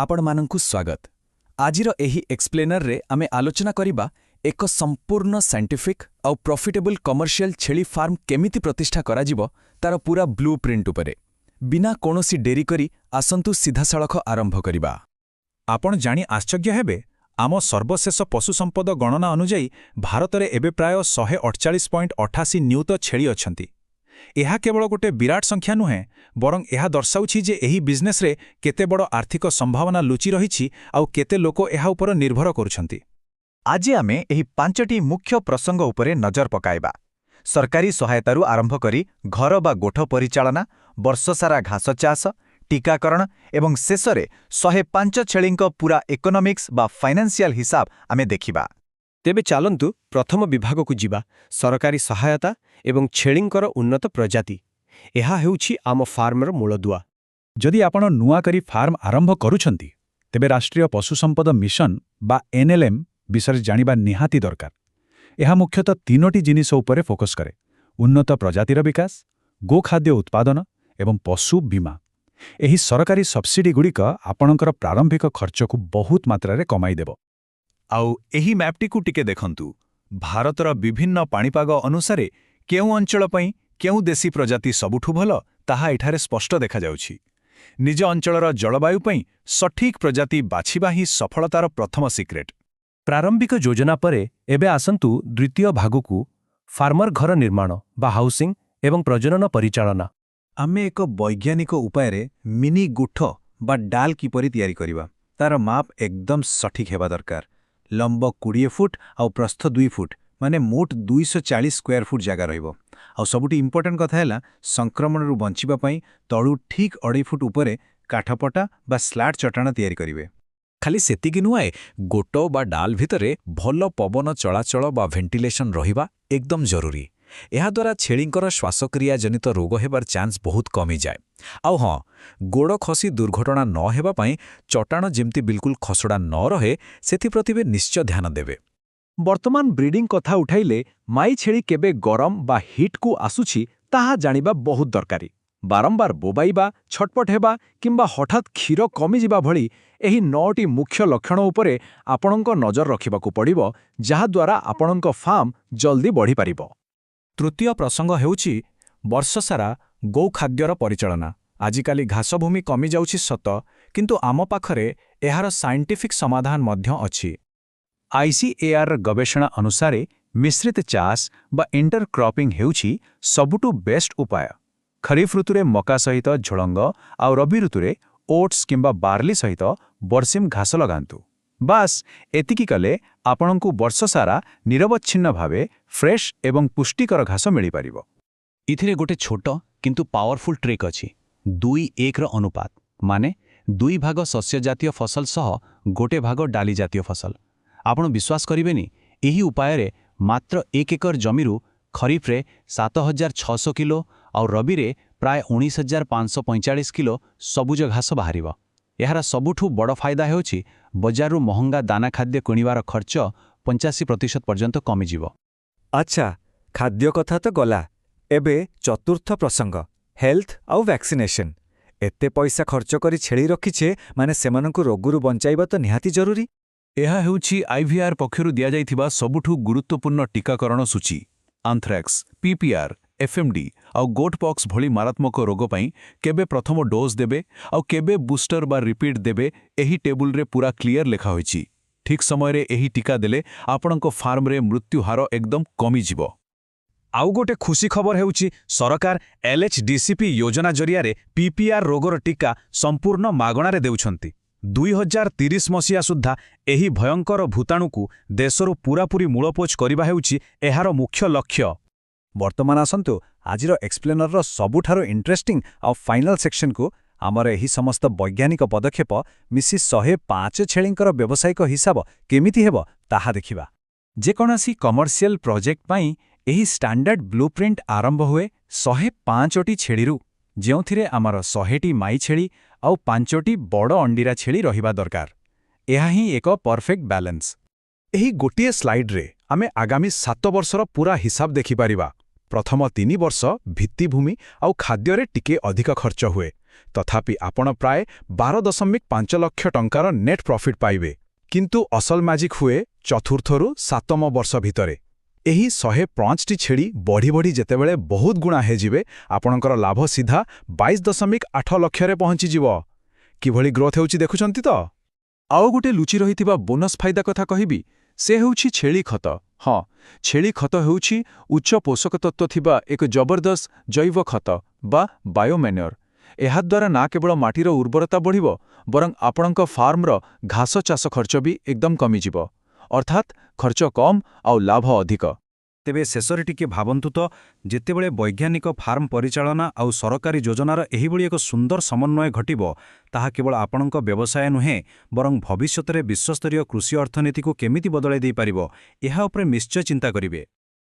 ଆପଣମାନଙ୍କୁ ସ୍ୱାଗତ। ଆଜିର ଏହି ଏକ୍ସପ୍ଲେନରରେ ଆମେ ଆଲୋଚନା କରିବା ଏକ ସମ୍ପୂର୍ଣ୍ଣ ସାଇଣ୍ଟିଫିକ୍ ଆଉ ପ୍ରଫିଟେବଲ୍ କମର୍ସିଆଲ ଛେଳି ଫାର୍ମ କେମିତି ପ୍ରତିଷ୍ଠା କରାଯିବ ତାର ପୂରା ବ୍ଲୁ ପ୍ରିଣ୍ଟ ଉପରେ। ବିନା କୌଣସି ଡେରି କରି ଆସନ୍ତୁ ସିଧାସଳଖ ଆରମ୍ଭ କରିବା। ଆପଣ ଜାଣି ଆଶ୍ଚର୍ଯ୍ୟ ହେବେ, ଆମ ସର୍ବଶେଷ ପଶୁ ସମ୍ପଦ ଗଣନା ଅନୁଯାୟୀ ଭାରତରେ ଏବେ ପ୍ରାୟ 148.88 ନିୟୁତ ଛେଳି ଅଛନ୍ତି। ଏହା କେବଳ ଗୋଟେ ବିରାଟ ସଂଖ୍ୟା ନୁହେଁ, ବରଂ ଏହା ଦର୍ଶାଉଛି ଯେ ଏହି ବିଜନେସରେ କେତେ ବଡ଼ ଆର୍ଥିକ ସମ୍ଭାବନା ଲୁଚି ରହିଛି ଆଉ କେତେ ଲୋକ ଏହା ଉପରେ ନିର୍ଭର କରୁଛନ୍ତି। ଆଜି ଆମେ ଏହି 5ଟି ମୁଖ୍ୟ ପ୍ରସଙ୍ଗ ଉପରେ ନଜର ପକାଇବା। ସରକାରୀ ସହାୟତାରୁ ଆରମ୍ଭ କରି ଘର ବା ଗୋଠ ପରିଚାଳନା, ବର୍ଷସାରା ଘାସ ଚାଷ, ଟିକାକରଣ ଏବଂ ଶେଷରେ 105 ଛେଳିଙ୍କ ପୂରା ଇକୋନୋମିକ୍ସ ବା ଫାଇନାନ୍ସିଆଲ ହିସାବ ଆମେ ଦେଖିବା। ତେବେ ଚାଲନ୍ତୁ ପ୍ରଥମ ବିଭାଗକୁ ଯିବା, ସରକାରୀ ସହାୟତା ଏବଂ ଛେଳିଙ୍କର ଉନ୍ନତ ପ୍ରଜାତି। ଏହା ହେଉଛି ଆମ ଫାର୍ମର ମୂଳଦୁଆ। ଯଦି ଆପଣ ନୂଆ କରି ଫାର୍ମ ଆରମ୍ଭ କରୁଛନ୍ତି, ତେବେ ରାଷ୍ଟ୍ରୀୟ ପଶୁ ସମ୍ପଦ ମିଶନ ବା NLM ବିଷୟରେ ଜାଣିବା ନିହାତି ଦରକାର। ଏହା ମୁଖ୍ୟତଃ 3ଟି ଜିନିଷ ଉପରେ ଫୋକସ୍ କରେ: ଉନ୍ନତ ପ୍ରଜାତିର ବିକାଶ, ଗୋଖାଦ୍ୟ ଉତ୍ପାଦନ ଏବଂ ପଶୁ ବୀମା। ଏହି ସରକାରୀ ସବସିଡିଗୁଡ଼ିକ ଆପଣଙ୍କର ପ୍ରାରମ୍ଭିକ ଖର୍ଚ୍ଚକୁ ବହୁତ ମାତ୍ରାରେ କମାଇଦେବ। ଆଉ ଏହି ମ୍ୟାପ୍ଟିକୁ ଟିକେ ଦେଖନ୍ତୁ। ଭାରତର ବିଭିନ୍ନ ପାଣିପାଗ ଅନୁସାରେ କେଉଁ ଅଞ୍ଚଳ ପାଇଁ କେଉଁ ଦେଶୀ ପ୍ରଜାତି ସବୁଠୁ ଭଲ ତାହା ଏଠାରେ ସ୍ପଷ୍ଟ ଦେଖାଯାଉଛି। ନିଜ ଅଞ୍ଚଳର ଜଳବାୟୁ ପାଇଁ ସଠିକ୍ ପ୍ରଜାତି ବାଛିବା ହିଁ ସଫଳତାର ପ୍ରଥମ ସିକ୍ରେଟ୍। ପ୍ରାରମ୍ଭିକ ଯୋଜନା ପରେ ଏବେ ଆସନ୍ତୁ ଦ୍ୱିତୀୟ ଭାଗକୁ, ଫାର୍ମର ଘର ନିର୍ମାଣ ବା ହାଉସିଂ ଏବଂ ପ୍ରଜନନ ପରିଚାଳନା। ଆମେ ଏକ ବୈଜ୍ଞାନିକ ଉପାୟରେ ମିନି ଗୁଠ ବା ଡାଲ କିପରି ତିଆରି କରିବା, ତାର ମାପ ଏକଦମ ସଠିକ୍ ହେବା ଦରକାର। ଲମ୍ବ 20 ଫୁଟ ଆଉ ପ୍ରସ୍ଥ 2 ଫୁଟ, ମାନେ ମୋଟ 240 ସ୍କୋୟାର ଫୁଟ ଜାଗା ରହିବ। ଆଉ ସବୁଠୁ ଇମ୍ପୋର୍ଟାଣ୍ଟ କଥା ହେଲା, ସଂକ୍ରମଣରୁ ବଞ୍ଚିବା ପାଇଁ ତଳୁ ଠିକ୍ 2.5 ଫୁଟ ଉପରେ କାଠପଟା ବା ସ୍ଲାଟ୍ ଚଟାଣ ତିଆରି କରିବେ। ଖାଲି ସେତିକି ନୁହେଁ, ଗୋଟ ବା ଡାଲ ଭିତରେ ଭଲ ପବନ ଚଳାଚଳ ବା ଭେଣ୍ଟିଲେସନ୍ ରହିବା ଏକଦମ ଜରୁରୀ। ଏହାଦ୍ୱାରା ଛେଳିଙ୍କର ଶ୍ୱାସକ୍ରିୟା ଜନିତ ରୋଗ ହେବାର ଚାନ୍ସ ବହୁତ କମିଯାଏ। ଆଉ ହଁ, ଗୋଡ଼ ଖସି ଦୁର୍ଘଟଣା ନ ହେବା ପାଇଁ ଚଟାଣ ଯେମିତି ବିଲକୁଲ ଖସଡ଼ା ନ ରହେ, ସେଥିପ୍ରତି ବି ନିଶ୍ଚୟ ଧ୍ୟାନ ଦେବେ। ବର୍ତ୍ତମାନ ବ୍ରିଡିଂ କଥା ଉଠାଇଲେ, ମାଇ ଛେଳି କେବେ ଗରମ ବା ହିଟ୍କୁ ଆସୁଛି ତାହା ଜାଣିବା ବହୁତ ଦରକାରୀ। ବାରମ୍ବାର ବୋବାଇବା, ଛଟପଟ ହେବା କିମ୍ବା ହଠାତ୍ କ୍ଷୀର କମିଯିବା ଭଳି ଏହି 9ଟି ମୁଖ୍ୟ ଲକ୍ଷଣ ଉପରେ ଆପଣଙ୍କ ନଜର ରଖିବାକୁ ପଡ଼ିବ, ଯାହାଦ୍ୱାରା ଆପଣଙ୍କ ଫାର୍ମ ଜଲ୍ଦି ବଢ଼ିପାରିବ। ତୃତୀୟ ପ୍ରସଙ୍ଗ ହେଉଛି ବର୍ଷସାରା ଗୋଖାଦ୍ୟର ପରିଚାଳନା। ଆଜିକାଲି ଘାସଭୂମି କମିଯାଉଛି ସତ, କିନ୍ତୁ ଆମ ପାଖରେ ଏହାର ସାଇଣ୍ଟିଫିକ୍ ସମାଧାନ ମଧ୍ୟ ଅଛି। ICARର ଗବେଷଣା ଅନୁସାରେ ମିଶ୍ରିତ ଚାଷ ବା ଇଣ୍ଟରକ୍ରପିଂ ହେଉଛି ସବୁଠୁ ବେଷ୍ଟ ଉପାୟ। ଖରିଫ ଋତୁରେ ମକା ସହିତ ଝୁଡ଼ଙ୍ଗ ଆଉ ରବି ଋତୁରେ ଓଟ୍ସ କିମ୍ବା ବାର୍ଲି ସହିତ ବର୍ସିମ୍ ଘାସ ଲଗାନ୍ତୁ। ବାସ୍ ଏତିକି କଲେ ଆପଣଙ୍କୁ ବର୍ଷସାରା ନିରବଚ୍ଛିନ୍ନ ଭାବେ ଫ୍ରେଶ୍ ଏବଂ ପୁଷ୍ଟିକର ଘାସ ମିଳିପାରିବ। ଏଥିରେ ଗୋଟେ ଛୋଟ କିନ୍ତୁ ପାୱାରଫୁଲ୍ ଟ୍ରିକ୍ ଅଛି। 2:1ର ଅନୁପାତ, ମାନେ 2 ଭାଗ ଶସ୍ୟଜାତୀୟ ଫସଲ ସହ 1 ଭାଗ ଡାଲି ଜାତୀୟ ଫସଲ। ଆପଣ ବିଶ୍ୱାସ କରିବେନି, ଏହି ଉପାୟରେ ମାତ୍ର 1 ଏକର ଜମିରୁ ଖରିଫରେ 7,600 କିଲୋ ଆଉ ରବିରେ ପ୍ରାୟ 19,545 କିଲୋ ସବୁଜ ଘାସ ବାହାରିବ। ଏହାର ସବୁଠୁ ବଡ଼ ଫାଇଦା ହେଉଛି ବଜାରରୁ ମହଙ୍ଗା ଦାନା ଖାଦ୍ୟ କିଣିବାର ଖର୍ଚ୍ଚ 85% ପର୍ଯ୍ୟନ୍ତ କମିଯିବ। ଆଚ୍ଛା, ଖାଦ୍ୟ କଥା ତ ଗଲା। ଏବେ ଚତୁର୍ଥ ପ୍ରସଙ୍ଗ, ହେଲ୍ଥ ଆଉ ଭ୍ୟାକ୍ସିନେସନ୍। ଏତେ ପଇସା ଖର୍ଚ୍ଚ କରି ଛେଳି ରଖିଛେ, ମାନେ ସେମାନଙ୍କୁ ରୋଗରୁ ବଞ୍ଚାଇବା ତ ନିହାତି ଜରୁରୀ। ଏହା ହେଉଛି IVR ପକ୍ଷରୁ ଦିଆଯାଇଥିବା ସବୁଠୁ ଗୁରୁତ୍ୱପୂର୍ଣ୍ଣ ଟିକାକରଣ ସୂଚୀ। ଆନ୍ଥ୍ରାକ୍ସ, PPR, FMD ଆଉ ଗୋଟପକ୍ସ ଭଳି ମାରାତ୍ମକ ରୋଗ ପାଇଁ କେବେ ପ୍ରଥମ ଡୋଜ୍ ଦେବେ ଆଉ କେବେ ବୁଷ୍ଟର ବା ରିପିଟ୍ ଦେବେ, ଏହି ଟେବୁଲରେ ପୁରା କ୍ଲିୟର ଲେଖାହୋଇଛି। ଠିକ୍ ସମୟରେ ଏହି ଟିକା ଦେଲେ ଆପଣଙ୍କ ଫାର୍ମରେ ମୃତ୍ୟୁହାର ଏକଦମ କମିଯିବ। ଆଉ ଗୋଟେ ଖୁସି ଖବର ହେଉଛି, ସରକାର LHDCP ଯୋଜନା ଜରିଆରେ PPR ରୋଗର ଟିକା ସମ୍ପୂର୍ଣ୍ଣ ମାଗଣାରେ ଦେଉଛନ୍ତି। 2030 ମସିହା ସୁଦ୍ଧା ଏହି ଭୟଙ୍କର ଭୂତାଣୁକୁ ଦେଶରୁ ପୂରାପୂରି ମୂଳପୋଛ କରିବା ହେଉଛି ଏହାର ମୁଖ୍ୟ ଲକ୍ଷ୍ୟ। ବର୍ତ୍ତମାନ ଆସନ୍ତୁ ଆଜିର ଏକ୍ସପ୍ଲେନରର ସବୁଠାରୁ ଇଣ୍ଟରେଷ୍ଟିଂ ଆଉ ଫାଇନାଲ ସେକ୍ସନକୁ। ଆମର ଏହି ସମସ୍ତ ବୈଜ୍ଞାନିକ ପଦକ୍ଷେପ ମିଶି 105 ଛେଳିଙ୍କର ବ୍ୟବସାୟିକ ହିସାବ କେମିତି ହେବ ତାହା ଦେଖିବା। ଯେକୌଣସି କମର୍ସିଆଲ ପ୍ରୋଜେକ୍ଟ ପାଇଁ ଏହି ଷ୍ଟାଣ୍ଡାର୍ଡ ବ୍ଲୁପ୍ରିଣ୍ଟ ଆରମ୍ଭ ହୁଏ 105ଟି ଛେଳିରୁ, ଯେଉଁଥିରେ ଆମର 100ଟି ମାଇ ଛେଳି ଆଉ 5ଟି ବଡ଼ ଅଣ୍ଡିରା ଛେଳି ରହିବା ଦରକାର। ଏହା ହିଁ ଏକ ପରଫେକ୍ଟ ବ୍ୟାଲେନ୍ସ। ଏହି ଗୋଟିଏ ସ୍ଲାଇଡ୍ରେ ଆମେ ଆଗାମୀ 7 ବର୍ଷର ପୂରା ହିସାବ ଦେଖିପାରିବା। ପ୍ରଥମ 3 ବର୍ଷ ଭିତ୍ତିଭୂମି ଆଉ ଖାଦ୍ୟରେ ଟିକେ ଅଧିକ ଖର୍ଚ୍ଚ ହୁଏ, ତଥାପି ଆପଣ ପ୍ରାୟ 12.5 ଲକ୍ଷ ଟଙ୍କାର ନେଟ୍ ପ୍ରଫିଟ୍ ପାଇବେ। କିନ୍ତୁ ଅସଲ ମ୍ୟାଜିକ୍ ହୁଏ ଚତୁର୍ଥରୁ 7ମ ବର୍ଷ ଭିତରେ। ଏହି 105ଟି ଛେଳି ବଢ଼ି ବଢ଼ି ଯେତେବେଳେ ବହୁତ ଗୁଣା ହେଇଯିବେ, ଆପଣଙ୍କର ଲାଭ ସିଧା 22.8 ଲକ୍ଷରେ ପହଞ୍ଚିଯିବ। କିଭଳି ଗ୍ରୋଥ୍ ହେଉଛି ଦେଖୁଛନ୍ତି ତ? ଆଉ ଗୋଟେ ଲୁଚି ରହିଥିବା ବୋନସ୍ ଫାଇଦା କଥା କହିବି, ସେ ହେଉଛି ଛେଳି ଖତ। ହଁ, ଛେଳି ଖତ ହେଉଛି ଉଚ୍ଚ ପୋଷକତତ୍ତ୍ୱ ଥିବା ଏକ ଜବରଦସ୍ତ ଜୈବ ଖତ ବା ବାୟୋମ୍ୟାନ୍ୟୁର। ଏହାଦ୍ୱାରା ନା କେବଳ ମାଟିର ଉର୍ବରତା ବଢ଼ିବ, ବରଂ ଆପଣଙ୍କ ଫାର୍ମର ଘାସ ଚାଷ ଖର୍ଚ୍ଚ ବି ଏକଦମ କମିଯିବ। ଅର୍ଥାତ୍ ଖର୍ଚ୍ଚ କମ୍ ଆଉ ଲାଭ ଅଧିକ। ତେବେ ଶେଷରେ ଟିକେ ଭାବନ୍ତୁ ତ, ଯେତେବେଳେ ବୈଜ୍ଞାନିକ ଫାର୍ମ ପରିଚାଳନା ଆଉ ସରକାରୀ ଯୋଜନାର ଏହିଭଳି ଏକ ସୁନ୍ଦର ସମନ୍ୱୟ ଘଟିବ, ତାହା କେବଳ ଆପଣଙ୍କ ବ୍ୟବସାୟ ନୁହେଁ, ବରଂ ଭବିଷ୍ୟତରେ ବିଶ୍ୱସ୍ତରୀୟ କୃଷି ଅର୍ଥନୀତିକୁ କେମିତି ବଦଳାଇ ଦେଇପାରିବ, ଏହା ଉପରେ ନିଶ୍ଚୟ ଚିନ୍ତା କରିବେ।